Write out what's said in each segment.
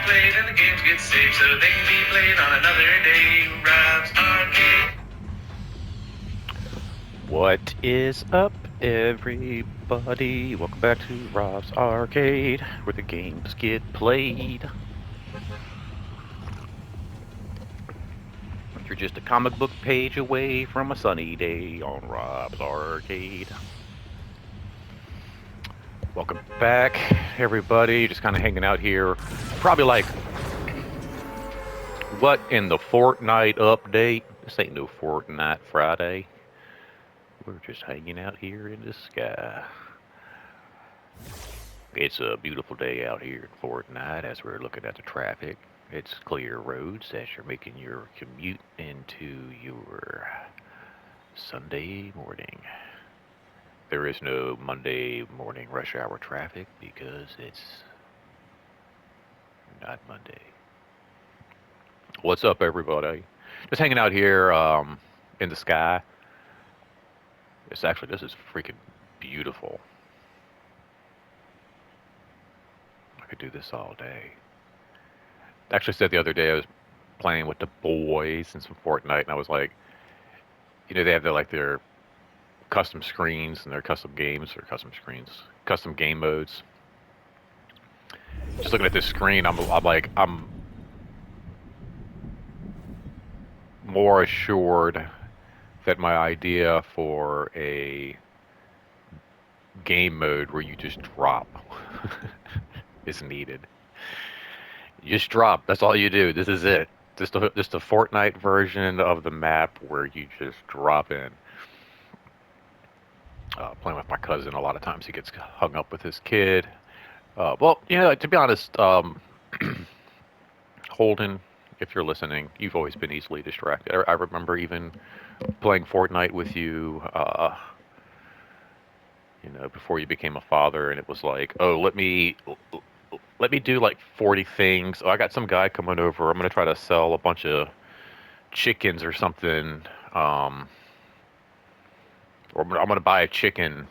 played and the games get saved so they can be played on another day. Rob's Arcade. What is up, everybody? Welcome back to Rob's Arcade, where the games get played. You're just a comic book page away from a sunny day on Rob's Arcade. Welcome back, everybody. Just kind of hanging out here. Probably like, what in the Fortnite update? This ain't no Fortnite Friday. We're just hanging out here in the sky. It's a beautiful day out here in Fortnite as we're looking at the traffic. It's clear roads as you're making your commute into your Sunday morning. There is no Monday morning rush hour traffic because it's not Monday. What's up, everybody? Just hanging out here in the sky. This is freaking beautiful. I could do this all day. Actually said the other day I was playing with the boys in some Fortnite, and I was like, they have their custom screens and their custom games or custom screens, custom game modes. Just looking at this screen, I'm more assured that my idea for a game mode where you just drop is needed. You just drop. That's all you do. This is it. Just a Fortnite version of the map where you just drop in. Playing with my cousin, a lot of times he gets hung up with his kid. To be honest, Holden, if you're listening, you've always been easily distracted. I remember even playing Fortnite with you, before you became a father, and it was like, oh, let me do like 40 things. Oh, I got some guy coming over. I'm gonna try to sell a bunch of chickens or something. Or I'm gonna buy a chicken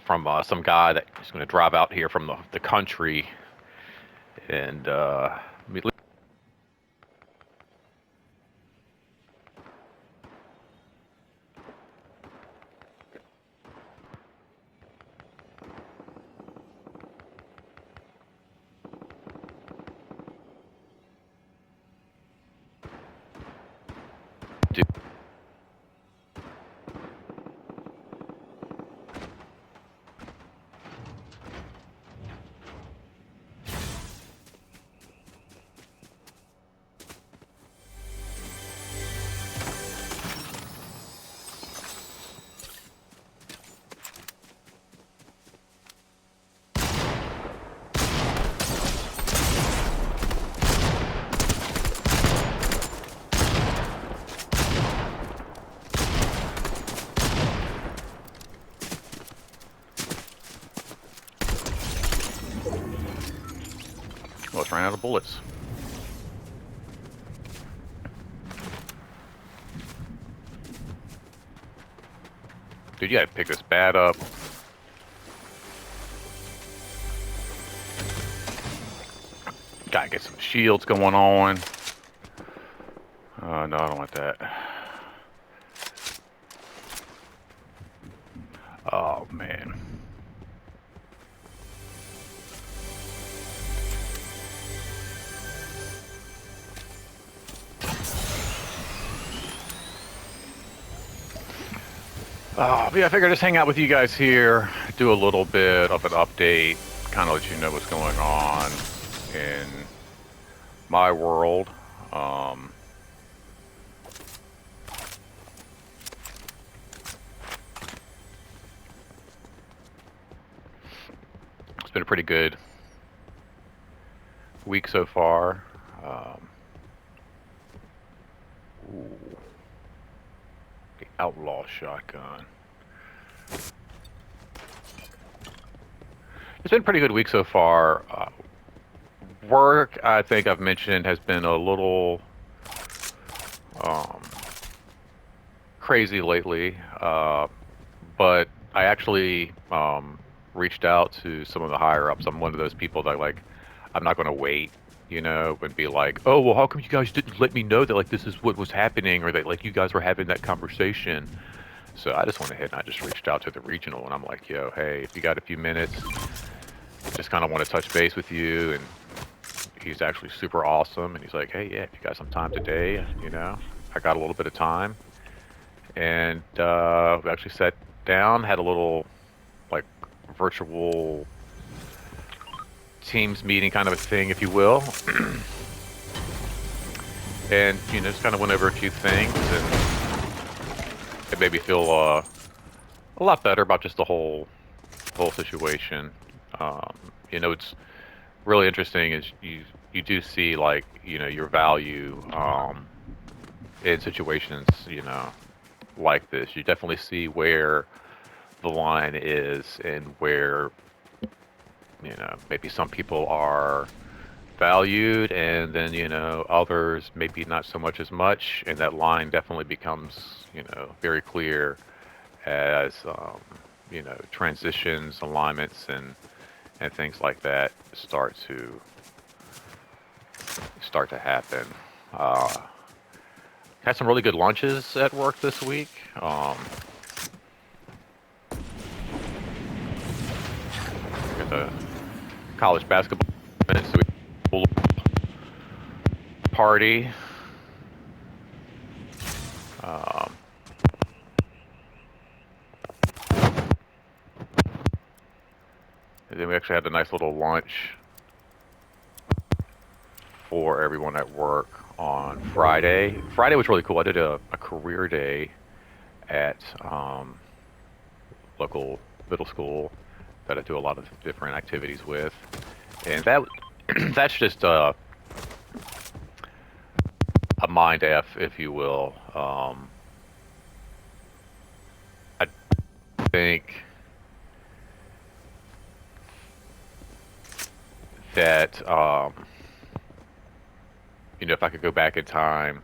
from some guy that's gonna drive out here from the country, and do. Well, it's ran out of bullets. Dude, you gotta pick this bat up. Gotta get some shields going on. No, I don't want that. Oh, man. Yeah, I figured I'd just hang out with you guys here, do a little bit of an update, kind of let you know what's going on in my world. It's been a pretty good week so far. Ooh, the outlaw shotgun. It's been a pretty good week so far. Work, I think I've mentioned, has been a little crazy lately, but I actually reached out to some of the higher ups. I'm one of those people that I'm not going to wait, and be like, oh, well, how come you guys didn't let me know that like this is what was happening, or that like you guys were having that conversation. So I just went ahead and I just reached out to the regional, and I'm like, yo, hey, if you got a few minutes, just kind of want to touch base with you. And he's actually super awesome, and he's like, hey, yeah, if you got some time today, I got a little bit of time, and we actually sat down, had a little like virtual Teams meeting kind of a thing, if you will, and just kind of went over a few things, and it made me feel a lot better about just the whole situation. Um, it's really interesting is you do see like your value in situations like this. You definitely see where the line is, and where maybe some people are valued, and then others maybe not so much as much, and that line definitely becomes very clear as transitions, alignments, and things like that start to happen. Uh, Had some really good lunches at work this week. Got the college basketball minutes, so we party. Um, and then we actually had a nice little lunch for everyone at work on Friday. Friday was really cool. I did a career day at local middle school that I do a lot of different activities with, and that's just a mind f, if you will. I think that if I could go back in time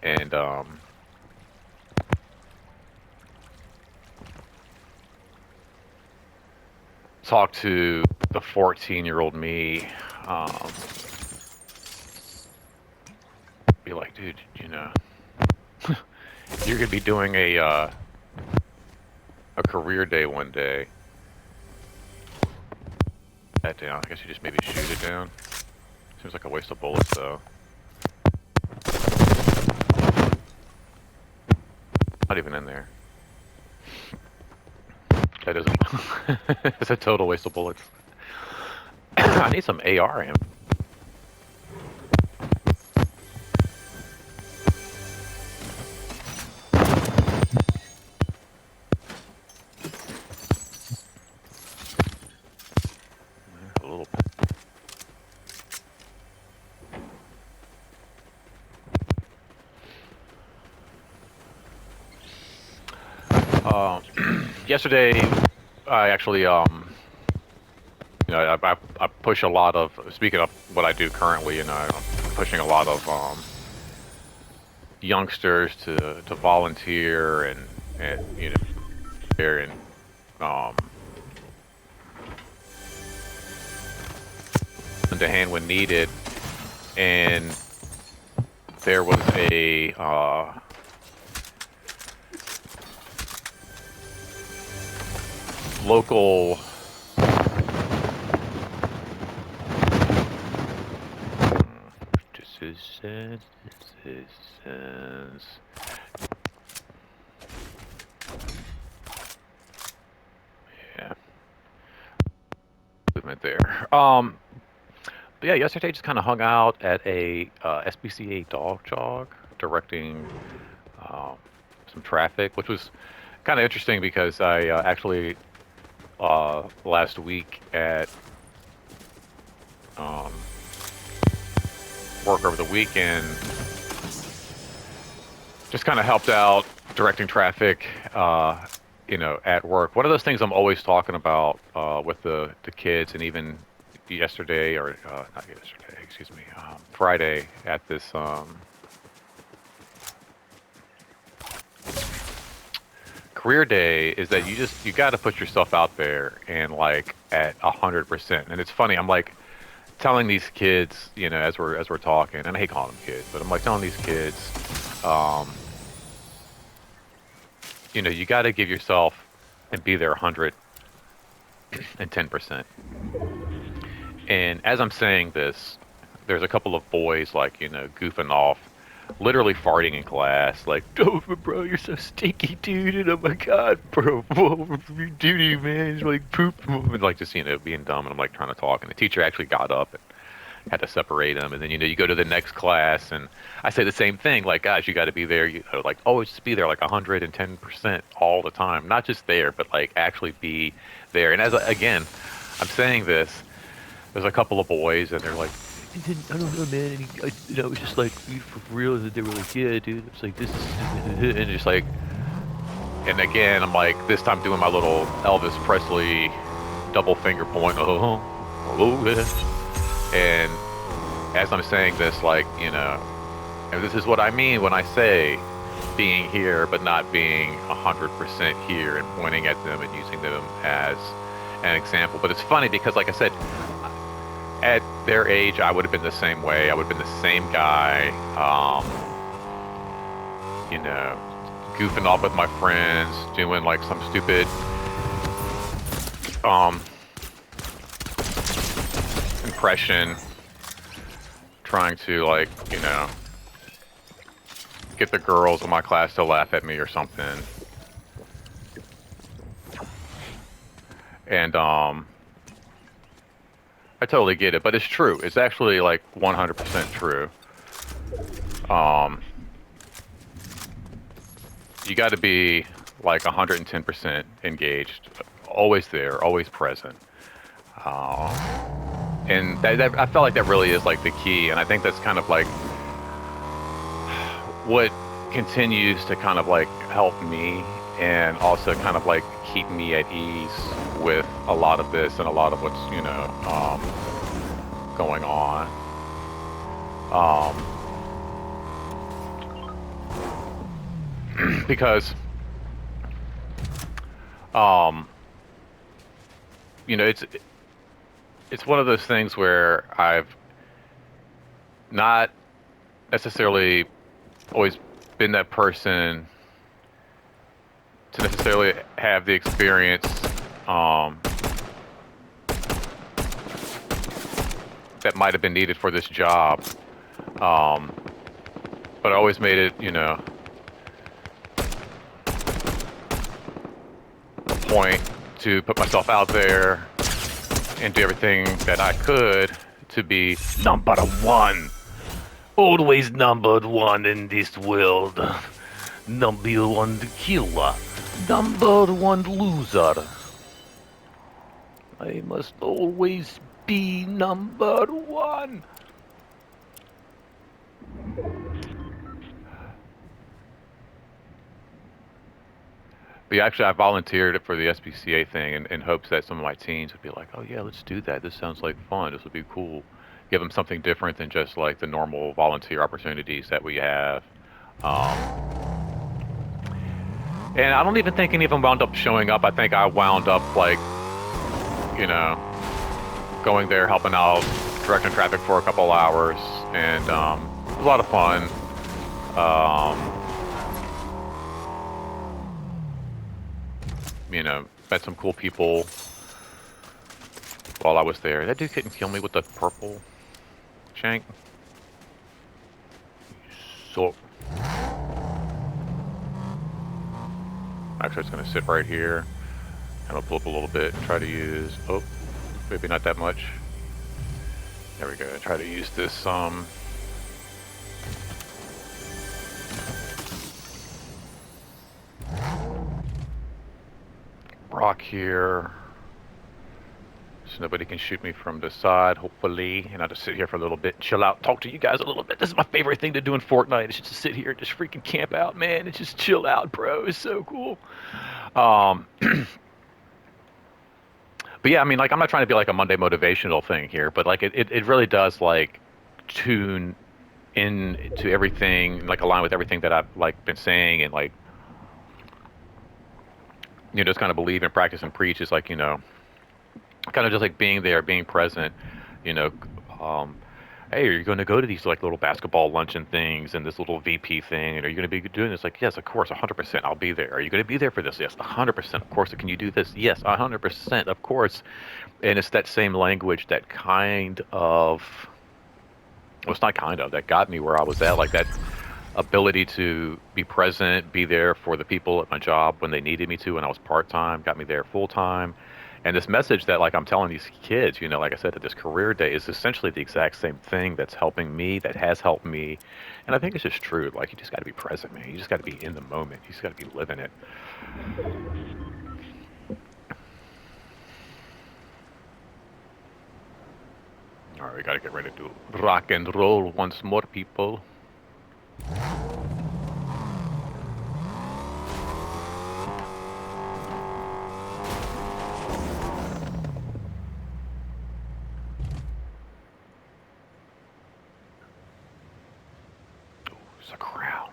and talk to the 14-year-old me, um, be like, dude, you're gonna be doing a career day one day. That down. I guess you just maybe shoot it down. Seems like a waste of bullets, though. Not even in there. That isn't. It's a total waste of bullets. I need some AR ammo. A little. Yesterday, I actually I push a lot of, speaking of what I do currently, I'm pushing a lot of youngsters to volunteer, and there, and um lend a hand when needed. And there was a local decisions. Yeah, movement there. But yeah, yesterday just kind of hung out at a SPCA dog jog, directing um, some traffic, which was kind of interesting because I actually last week at um, work over the weekend just kind of helped out directing traffic, at work. One of those things I'm always talking about with the kids, and even yesterday, or not yesterday, excuse me, Friday at this career day, is that you got to put yourself out there, and like at 100%. And it's funny, I'm like, telling these kids, as we're talking, and I hate calling them kids, but I'm like telling these kids, um, you got to give yourself and be there 110%. And as I'm saying this, there's a couple of boys like, goofing off, literally farting in class, like, Dover, bro, you're so stinky, dude, and oh my god, bro, you duty, man, it's like poop, and like just, being dumb, and I'm like trying to talk, and the teacher actually got up and had to separate them, and then, you go to the next class, and I say the same thing, like, guys, you got to be there, like, always just be there, like 110% all the time, not just there, but like actually be there, and again, I'm saying this, there's a couple of boys, and they're like, I don't know, man. And it's just like for real that they were like, yeah, dude. It's like this is, and just like, and again, I'm like this time doing my little Elvis Presley double finger point. Oh, yeah. And as I'm saying this, like, and this is what I mean when I say being here, but not being 100% here, and pointing at them and using them as an example. But it's funny because, like I said, at their age, I would have been the same way. I would have been the same guy, you know, goofing off with my friends, doing like some stupid, impression, trying to like, get the girls in my class to laugh at me or something. And, I totally get it, but it's true. It's actually like 100% true. Um, you got to be like 110% engaged, always there, always present. Um, and I felt like that really is like the key, and I think that's kind of like what continues to kind of like help me, and also kind of like keep me at ease with a lot of this and a lot of what's going on. Because um, it's one of those things where I've not necessarily always been that person to necessarily have the experience um, that might have been needed for this job. Um, but I always made it, a point to put myself out there and do everything that I could to be number one. Always number one in this world. Number one killer. Number one loser. I must always be number one. But yeah, actually, I volunteered for the SPCA thing in hopes that some of my teens would be like, "Oh yeah, let's do that. This sounds like fun. This would be cool." Give them something different than just like the normal volunteer opportunities that we have. Um, and I don't even think any of them wound up showing up. I think I wound up like, you know, going there, helping out, directing traffic for a couple hours, and it was a lot of fun. Um, met some cool people while I was there. That dude couldn't kill me with the purple shank. So, actually, it's gonna sit right here. I'm gonna pull up a little bit and try to use. Oh, maybe not that much. There we go. Try to use this rock here, so nobody can shoot me from the side, hopefully. And I'll just sit here for a little bit, chill out, talk to you guys a little bit. This is my favorite thing to do in Fortnite. It's just to sit here and just freaking camp out, man. It's just chill out, bro. It's so cool. Um, but yeah, I mean, like, I'm not trying to be like a Monday motivational thing here, but like, it really does like tune in to everything, like align with everything that I've like been saying, and like, just kind of believe and practice and preach is like, kind of just like being there, being present, you know, Um, hey, are you going to go to these like little basketball luncheon things and this little VP thing? And are you going to be doing this? Like, yes, of course, 100%. I'll be there. Are you going to be there for this? Yes, 100%. Of course. Can you do this? Yes, 100%. Of course. And it's that same language that kind of, well, it's not kind of, that got me where I was at. Like that ability to be present, be there for the people at my job when they needed me to when I was part time, got me there full time. And this message that like I'm telling these kids, like I said, that this career day is essentially the exact same thing that's helping me, that has helped me. And I think it's just true. Like you just got to be present, man. You just got to be in the moment. You just got to be living it. All right, we got to get ready to rock and roll once more, people. It's a crowd.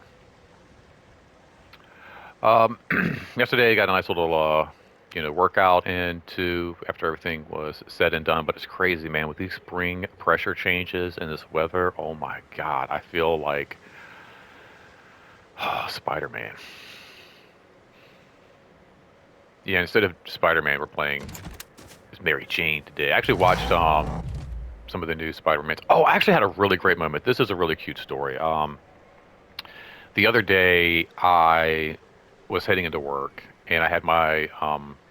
Um, Yesterday I got a nice little, workout into after everything was said and done. But it's crazy, man, with these spring pressure changes and this weather. Oh my God, I feel like Spider-Man. Yeah, instead of Spider-Man, we're playing as Mary Jane today. I actually watched some of the new Spider-Mans. Oh, I actually had a really great moment. This is a really cute story. The other day, I was heading into work, and I had my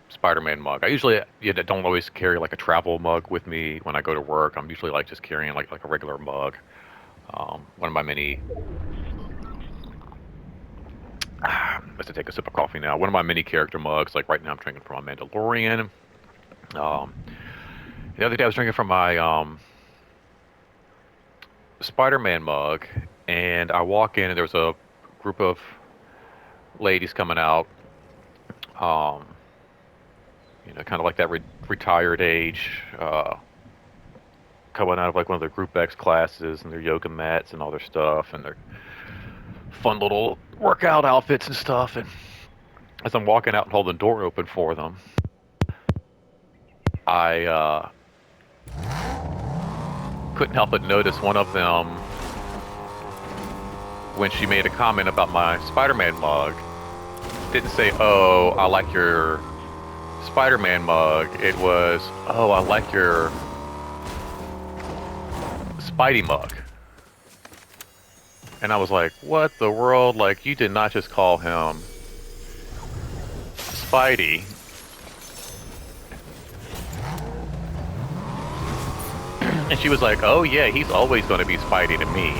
Spider-Man mug. I usually don't always carry like a travel mug with me when I go to work. I'm usually like just carrying like a regular mug. One of my many. Let's take a sip of coffee now. One of my mini character mugs. Like right now, I'm drinking from a Mandalorian. Um, the other day, I was drinking from my Spider-Man mug, and I walk in, and there's a group of ladies coming out. Um, kind of like that retired age, coming out of like one of their Group X classes and their yoga mats and all their stuff and their fun little workout outfits and stuff. And as I'm walking out and holding the door open for them, I couldn't help but notice one of them when she made a comment about my Spider-Man mug. Didn't say, "Oh, I like your Spider-Man mug." It was, "Oh, I like your Spidey mug." And I was like, what the world? Like, you did not just call him Spidey. And she was like, oh yeah, he's always going to be Spidey to me.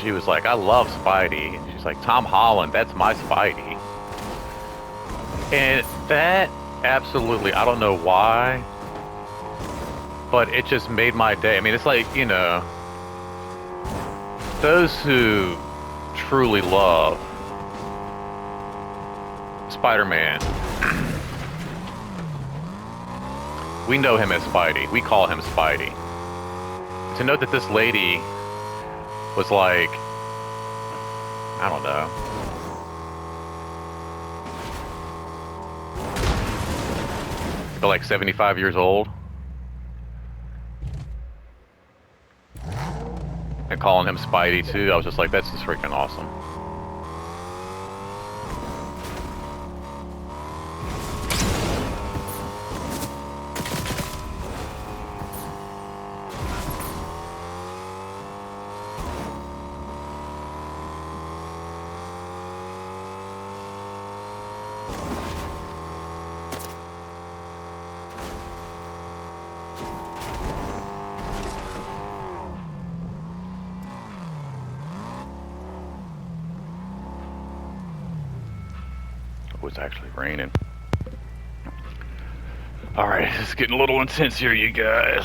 She was like, I love Spidey. And she's like, Tom Holland, that's my Spidey. And that absolutely, I don't know why, but it just made my day. I mean, it's like, those who truly love Spider-Man, we know him as Spidey. We call him Spidey. To know that this lady was like, I don't know, but like 75 years old, and calling him Spidey too, I was just like, that's just freaking awesome. It was actually raining. Alright, it's getting a little intense here, you guys.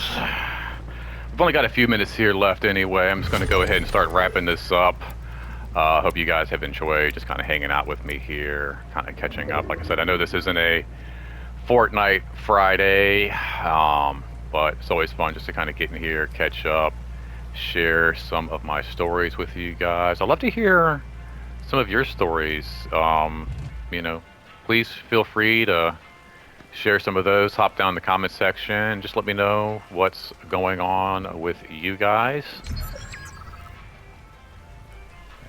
We've only got a few minutes here left anyway. I'm just going to go ahead and start wrapping this up. Hope you guys have enjoyed just kind of hanging out with me here, kind of catching up. Like I said, I know this isn't a Fortnite Friday, but it's always fun just to kind of get in here, catch up, share some of my stories with you guys. I'd love to hear some of your stories. Please feel free to share some of those. Hop down in the comment section. Just let me know what's going on with you guys.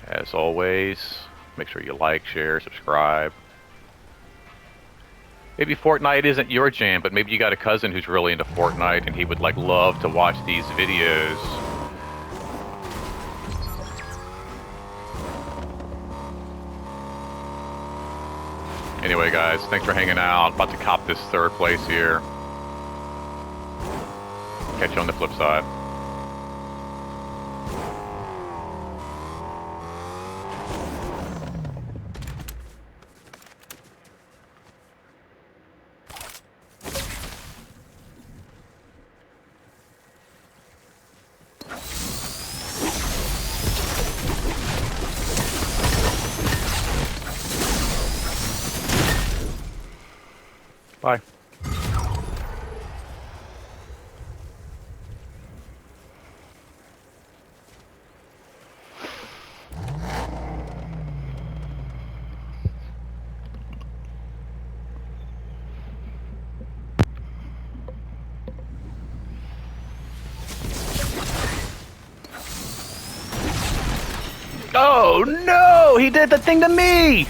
As always, make sure you like, share, subscribe. Maybe Fortnite isn't your jam, but maybe you got a cousin who's really into Fortnite and he would like love to watch these videos. Anyway, guys, thanks for hanging out. About to cop this third place here. Catch you on the flip side. Bye. Oh no! He did the thing to me!